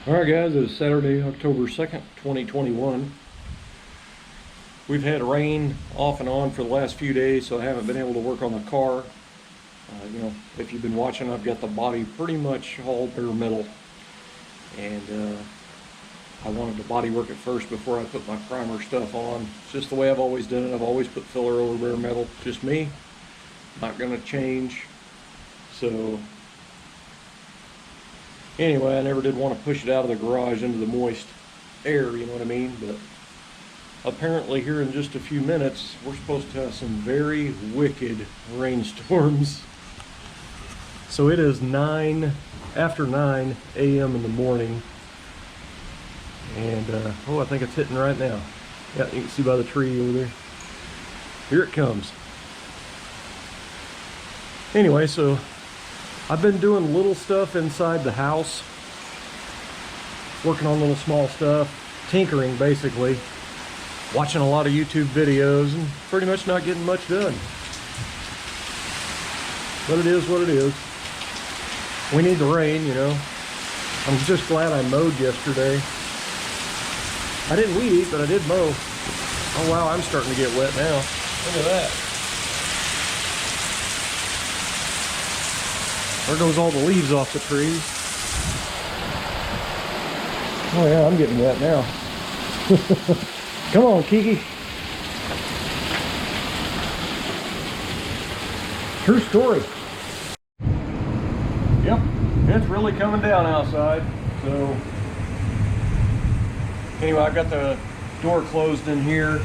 Alright guys, it's Saturday, October 2nd, 2021. We've had rain off and on for the last few days, so I haven't been able to work on the car. If you've been watching, I've got the body pretty much all bare metal. And I wanted to body work it first before I put my primer stuff on. It's just the way I've always done it. I've always put filler over bare metal. Just me. Not going to change. So anyway, I never did want to push it out of the garage into the moist air, you know what I mean? But apparently here in just a few minutes, we're supposed to have some very wicked rainstorms. So it is after 9 a.m. in the morning. And, oh, I think it's hitting right now. Yeah, you can see by the tree over there. Here it comes. Anyway, so I've been doing little stuff inside the house, working on little small stuff, tinkering basically, watching a lot of YouTube videos, and pretty much not getting much done. But it is what it is. We need the rain, you know. I'm just glad I mowed yesterday. I didn't weed eat, but I did mow. Oh wow, I'm starting to get wet now. Look at that. There goes all the leaves off the trees. Oh yeah, I'm getting wet now. Come on, Kiki. True story. Yep, it's really coming down outside. So anyway, I've got the door closed in here.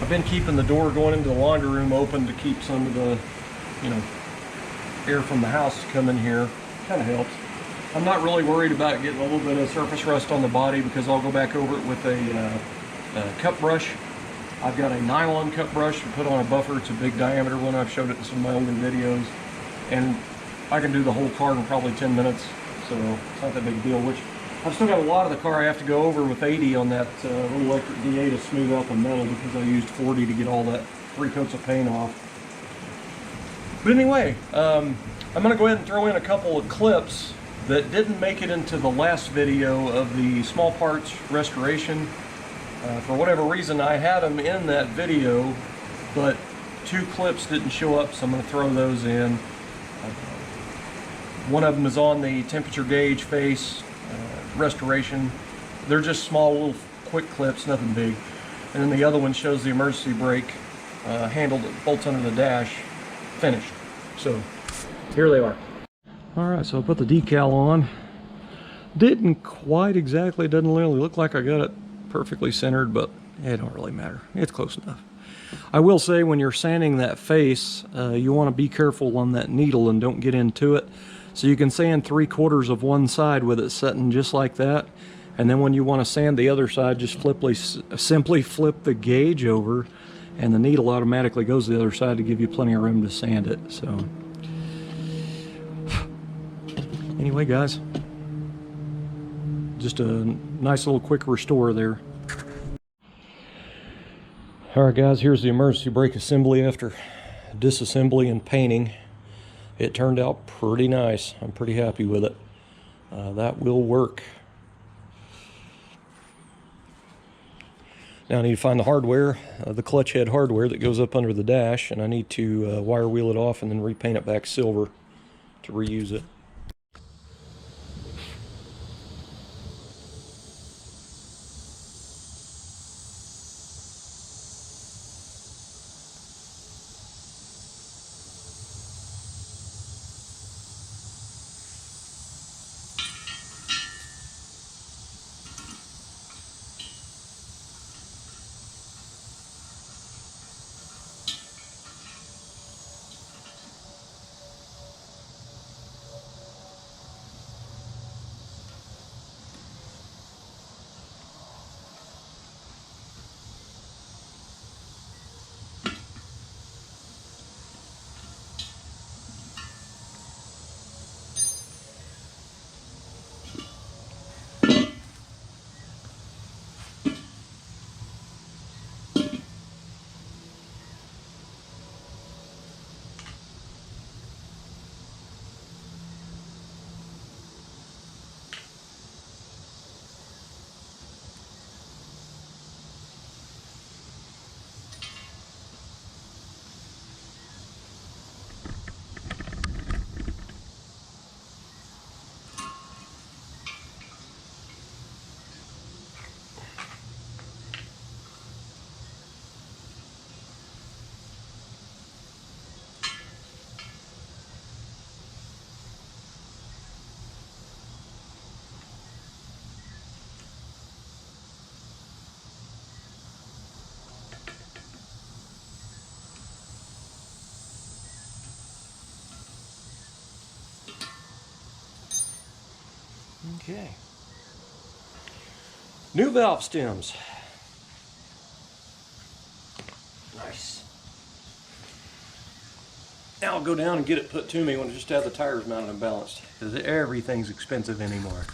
I've been keeping the door going into the laundry room open to keep some of the, air from the house to come in here. Kind of helps. I'm not really worried about getting a little bit of surface rust on the body because I'll go back over it with a cup brush. I've got a nylon cup brush to put on a buffer. It's a big diameter one. I've showed it in some of my older videos. And I can do the whole car in probably 10 minutes. So it's not that big a deal, which I've still got a lot of the car I have to go over with 80 on that little electric DA to smooth out the metal because I used 40 to get all that 3 coats of paint off. But anyway, I'm going to go ahead and throw in a couple of clips that didn't make it into the last video of the small parts restoration. For whatever reason, I had them in that video, but 2 clips didn't show up, so I'm going to throw those in. One of them is on the temperature gauge face restoration. They're just small little quick clips, nothing big. And then the other one shows the emergency brake handle that bolts under the dash finished. So here they are. Alright, so I put the decal on. Didn't quite exactly, doesn't really look like I got it perfectly centered, but it don't really matter. It's close enough. I will say when you're sanding that face, you want to be careful on that needle and don't get into it. So you can sand 3/4 of one side with it setting just like that. And then when you want to sand the other side, just simply flip the gauge over and the needle automatically goes to the other side to give you plenty of room to sand it. So anyway guys, just a nice little quick restore there. Alright guys, here's the emergency brake assembly after disassembly and painting. It turned out pretty nice. I'm pretty happy with it. That will work. Now I need to find the hardware, the clutch head hardware that goes up under the dash, and I need to wire wheel it off and then repaint it back silver to reuse it. Okay. New valve stems. Nice. Now I'll go down and get it put to me when I just have the tires mounted and balanced, because everything's expensive anymore.